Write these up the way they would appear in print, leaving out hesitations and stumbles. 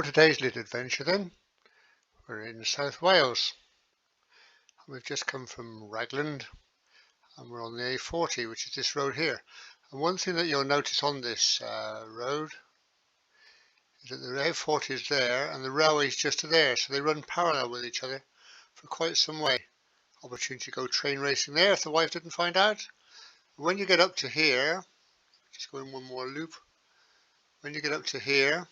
today's little adventure then, we're in South Wales. We've just come from Ragland and we're on the A40, which is this road here. And one thing that you'll notice on this road is that the A40 is there and the railway is just there, so they run parallel with each other for quite some way. Opportunity to go train racing there if the wife didn't find out. When you get up to here, just go in one more loop. When you get up to here,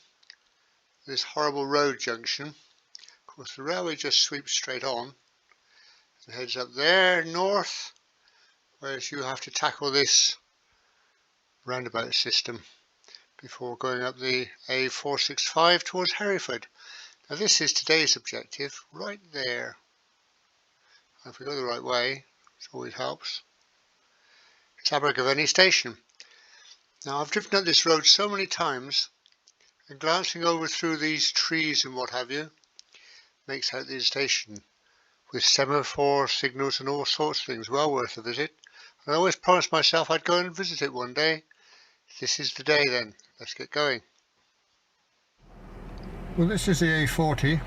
this horrible road junction, of course the railway just sweeps straight on and heads up there north, whereas you have to tackle this roundabout system before going up the A465 towards Hereford. Now this is today's objective, right there. And if we go the right way, it always helps. It's Abergavenny station. Now I've driven up this road so many times, and glancing over through these trees and what have you, makes out the station with semaphore signals and all sorts of things. Well worth a visit. And I always promised myself I'd go and visit it one day. This is the day then. Let's get going. Well, this is the A40,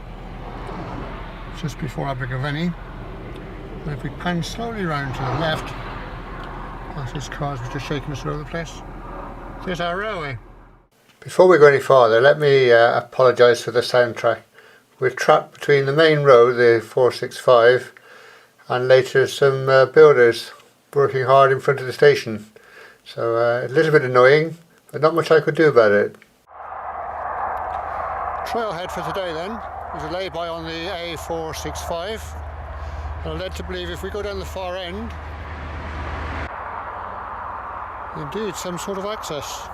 just before Abergavenny. And if we pan slowly round to the left, that's these cars which are shaking us all over the place. There's our railway. Before we go any farther, let me apologise for the soundtrack. We're trapped between the main road, the 465, and later some builders working hard in front of the station. So a little bit annoying, but not much I could do about it. Trailhead for today then is a lay-by on the A465. And I'm led to believe if we go down the far end, indeed some sort of access.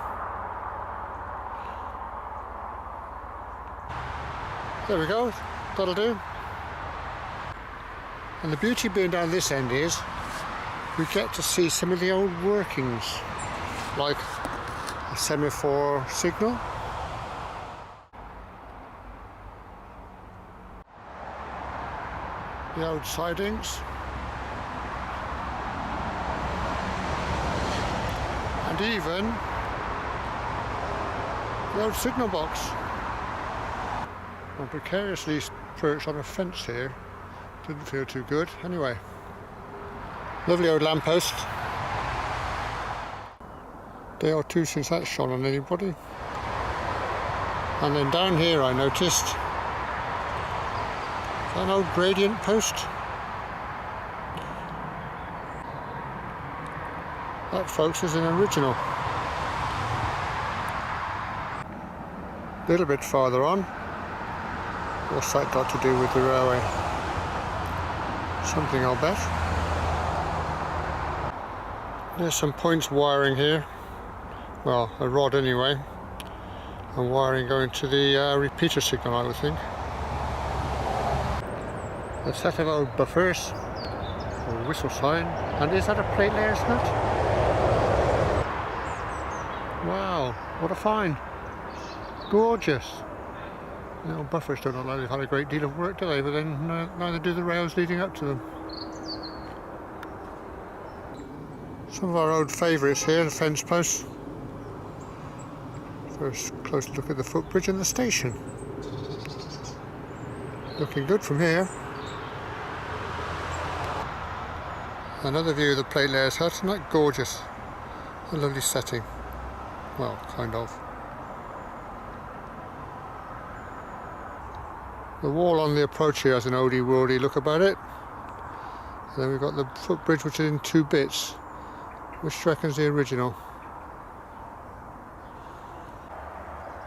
There we go, that'll do. And the beauty being down this end is we get to see some of the old workings, like a semaphore signal, the old sidings, and even the old signal box. I'm precariously perched on a fence here, didn't feel too good. Anyway, lovely old lamppost. Day or two since that shone on anybody. And then down here I noticed an old gradient post. That, folks, is an original. A little bit farther on, what's that got to do with the railway? Something, I'll bet. There's some points wiring here. Well, a rod anyway. And wiring going to the repeater signal, I would think. A set of old buffers, a whistle sign, and is that a plate layers nut? Wow, what a find! Gorgeous! The old buffers don't look like they've had a great deal of work, do they? But then neither do the rails leading up to them. Some of our old favourites here, the fence posts. First close look at the footbridge and the station. Looking good from here. Another view of the plate layers hut, isn't that gorgeous? A lovely setting. Well, kind of. The wall on the approach here has an oldie worldy look about it. And then we've got the footbridge, which is in two bits, which I reckon is the original.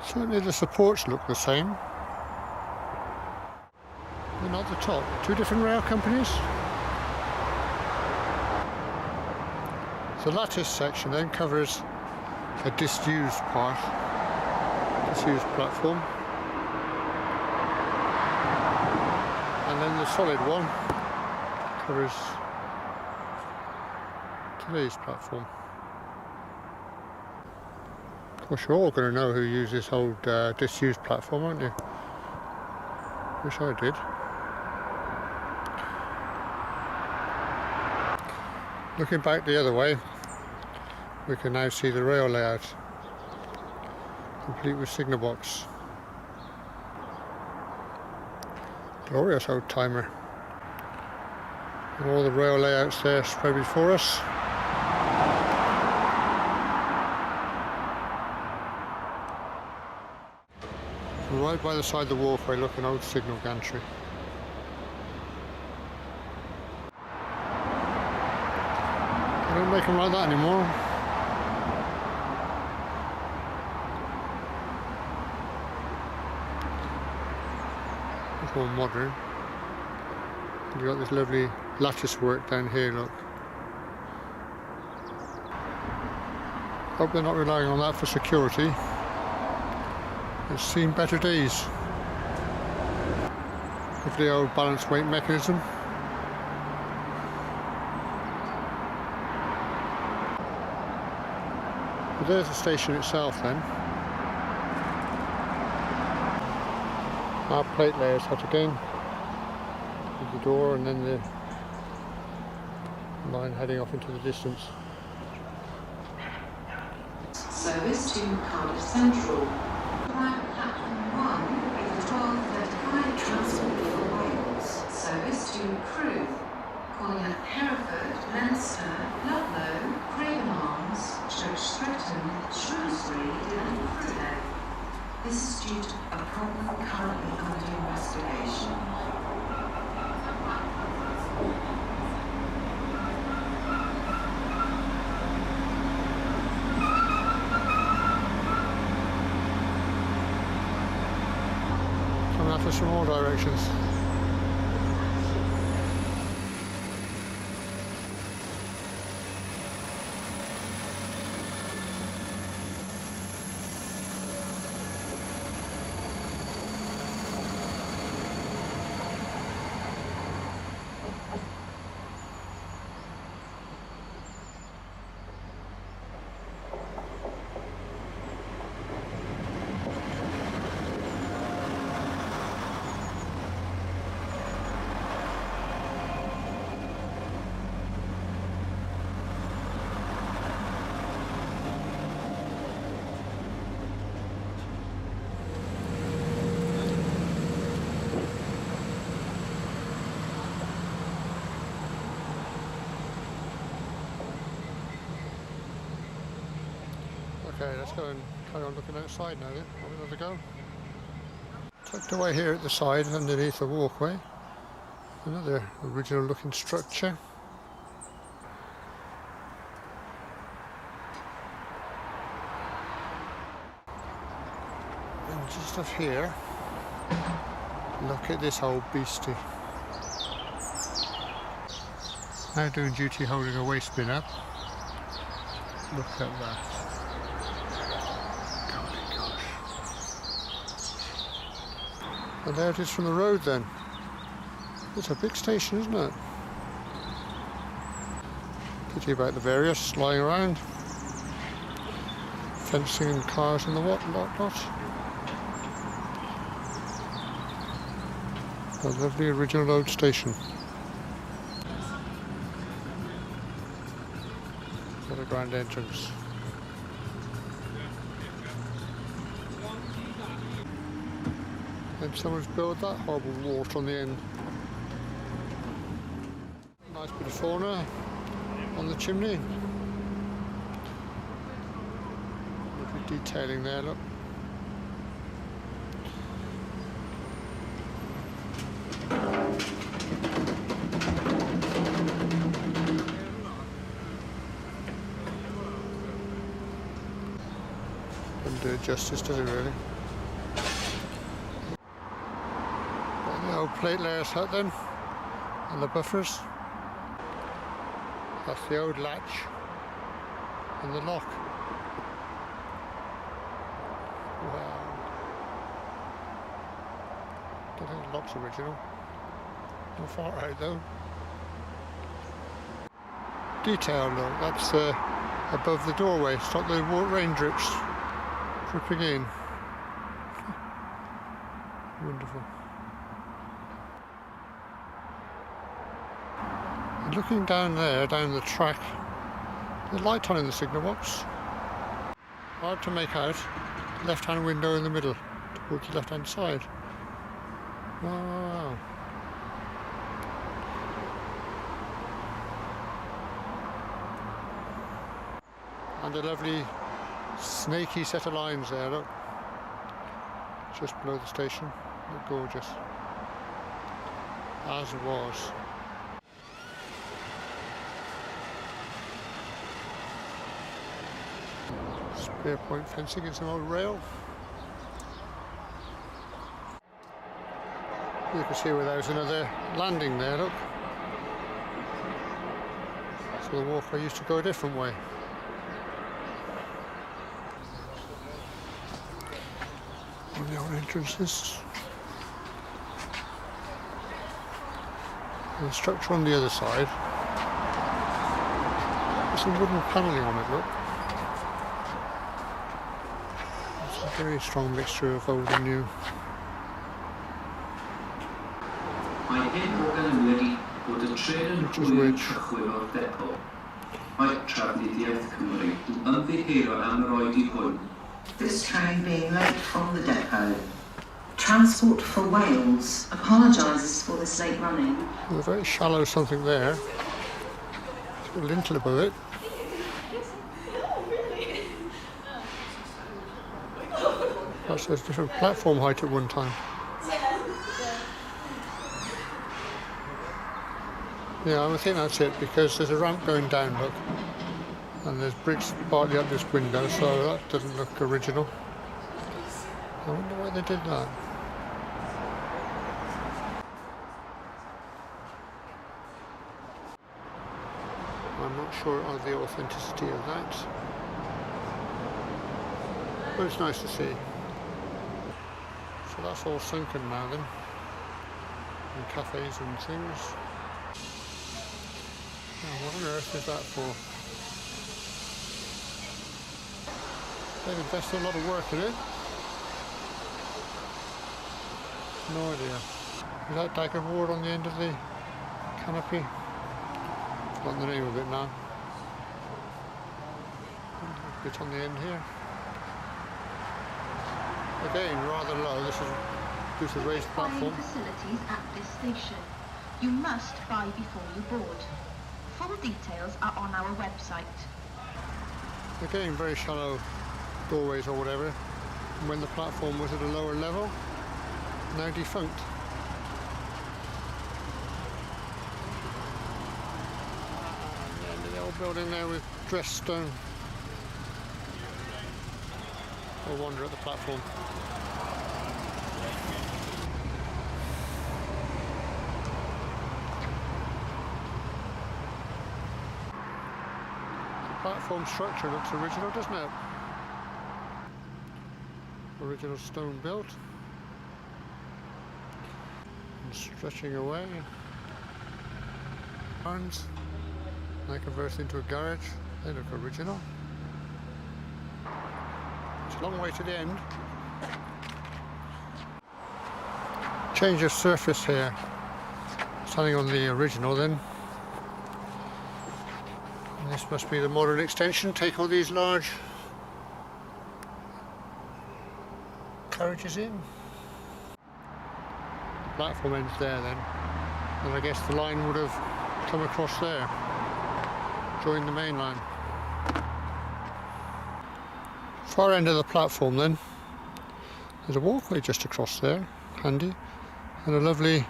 Certainly the supports look the same. They're not the top. Two different rail companies. The lattice section then covers a disused part, disused platform, and then the solid one covers today's platform. Of course, you're all going to know who used this old disused platform, aren't you? Wish I did. Looking back the other way, we can now see the rail layout, complete with signal box. Glorious old timer. And all the rail layouts there spread before us. Right by the side of the walkway, look, an old signal gantry. They don't make them like that anymore. It's more modern. You've got this lovely lattice work down here, look. Hope they're not relying on that for security. It's seen better days. With the old balance weight mechanism. But there's the station itself then. Our plate layers hut again. With the door and then the line heading off into the distance. Service to Cardiff Central. Platform 1 is a 12:35 transport for Wales. Service to Crewe. Calling at Hereford, Leinster, Ludlow, Craven Arms, Church Stretton, Shrewsbury and Friday. This is due to a problem currently under investigation. After some more directions. Okay, let's go and carry on looking outside now then. Have another go. Tucked away here at the side, underneath the walkway, another original looking structure. And just up here, look at this old beastie. Now doing duty holding a waste bin up. Look at that. And there it is from the road then. It's a big station, isn't it? Pity about the various lying around. Fencing and cars and the lot. A lovely original old station. Got a grand entrance. And someone's built that horrible wart on the end. Nice bit of fauna on the chimney. Lovely detailing there, look. Doesn't do it justice, does it really? Old plate layers hut then, and the buffers. That's the old latch and the lock. Wow. Don't think the lock's original. Not far out though. Detail look, that's above the doorway, stop the rain drips dripping in. Wonderful. Looking down there, down the track, the light on in the signal box. Hard to make out. Left-hand window in the middle, towards the left-hand side. Wow. And a lovely snaky set of lines there, look. Just below the station. Look gorgeous. As it was. Spear point fencing and some old rail. You can see where there's another landing there, look. So the walkway used to go a different way. And the old entrances. And the structure on the other side. There's some wooden panelling on it, look. It's a very strong mixture of old and new. Which is which? This train being late from the depot. Transport for Wales apologises for this late running. There's a very shallow something there. There's a lintel above it. That's a different platform height at one time. Yeah, I think that's it, because there's a ramp going down, look. And there's bricks partly up this window, so that doesn't look original. I wonder why they did that. I'm not sure of the authenticity of that. But it's nice to see. So that's all sunken now then. And cafes and things. Oh, what on earth is that for? They've invested a lot of work in it. No idea. Is that dagger board on the end of the canopy? I've forgotten the name of it now. A bit on the end here. Again, rather low. This is due to the raised platform. Facilities at this station. You must buy before you board. Full details are on our website. Again, very shallow doorways or whatever. And when the platform was at a lower level, now defunct. And the old building there with dressed stone. I'll wander at the platform. The platform structure looks original, doesn't it? Original stone built. And stretching away. Barns. Now converted into a garage. They look original. It's a long way to the end. Change of surface here. Standing on the original then. And this must be the modern extension. Take all these large carriages in. The platform ends there then. And I guess the line would have come across there. Joined the main line. Far end of the platform then, there's a walkway just across there, handy, and a lovely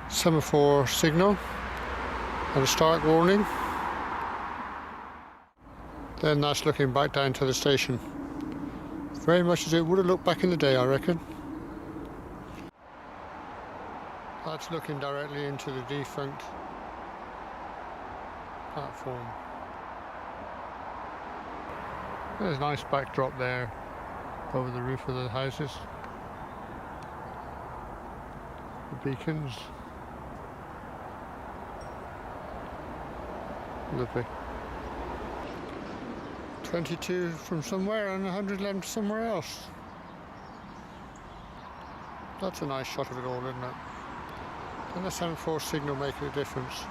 semaphore signal and a start warning. Then that's looking back down to the station. Very much as it would have looked back in the day, I reckon. That's looking directly into the defunct platform. There's a nice backdrop there over the roof of the houses. The beacons. Lovely. 22 from somewhere and 111 somewhere else. That's a nice shot of it all, isn't it? And the semaphore signal making a difference.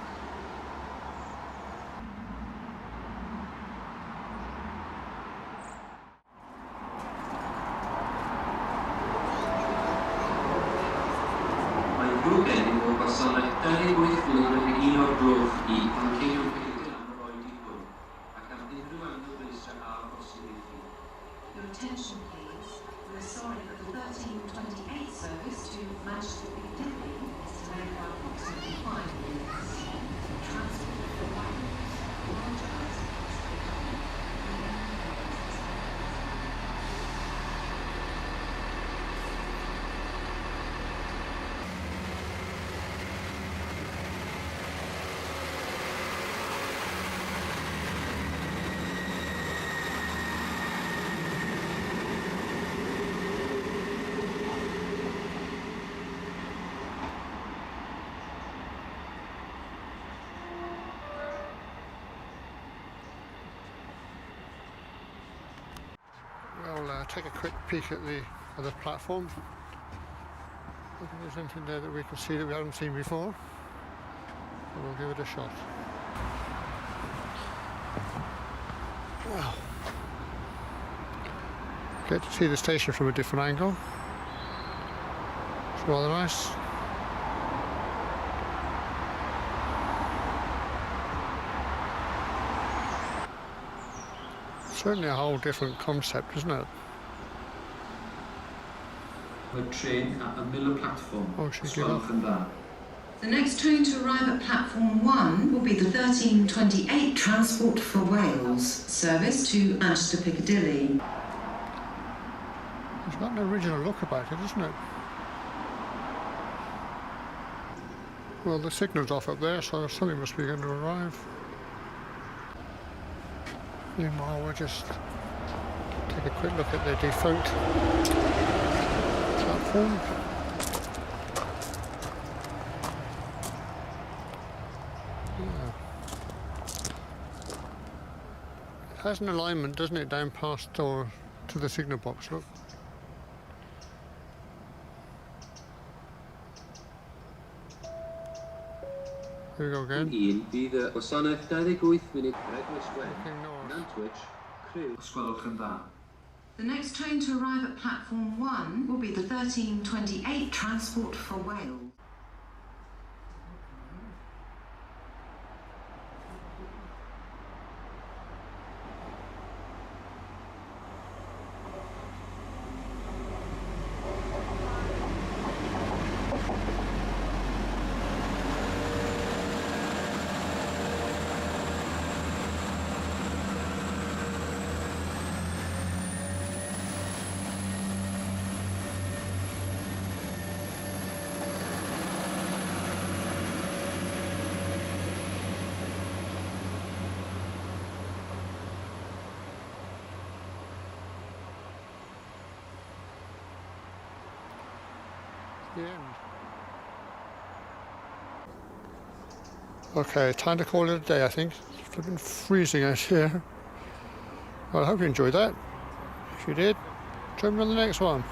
Your attention please. We're sorry, but the 13:28 service to Manchester Piccadilly is delayed by approximately 5 minutes. Transport for Wales. Apologise. We'll take a quick peek at the other platform. If there's anything there that we can see that we haven't seen before, we'll give it a shot. Wow. Get to see the station from a different angle. It's rather nice. Certainly a whole different concept, isn't it? The train at the Miller platform. Oh, should we give up? The next train to arrive at platform 1 will be the 13:28 Transport for Wales service to Manchester Piccadilly. It's got an original look about it, isn't it? Well, the signal's off up there, so something must be going to arrive. Meanwhile, we'll just take a quick look at the defunct platform. Yeah. It has an alignment, doesn't it, down past or to the signal box, look. Here we go again. Bydd y gwasanaeth 28 munud Looking north. Nantwich, Crew. Gwelwch yn dda. The next train to arrive at platform 1 will be the 13:28 Transport for Wales. The end. Okay, time to call it a day, I think. It's flipping freezing out here. Well, I hope you enjoyed that. If you did, join me on the next one.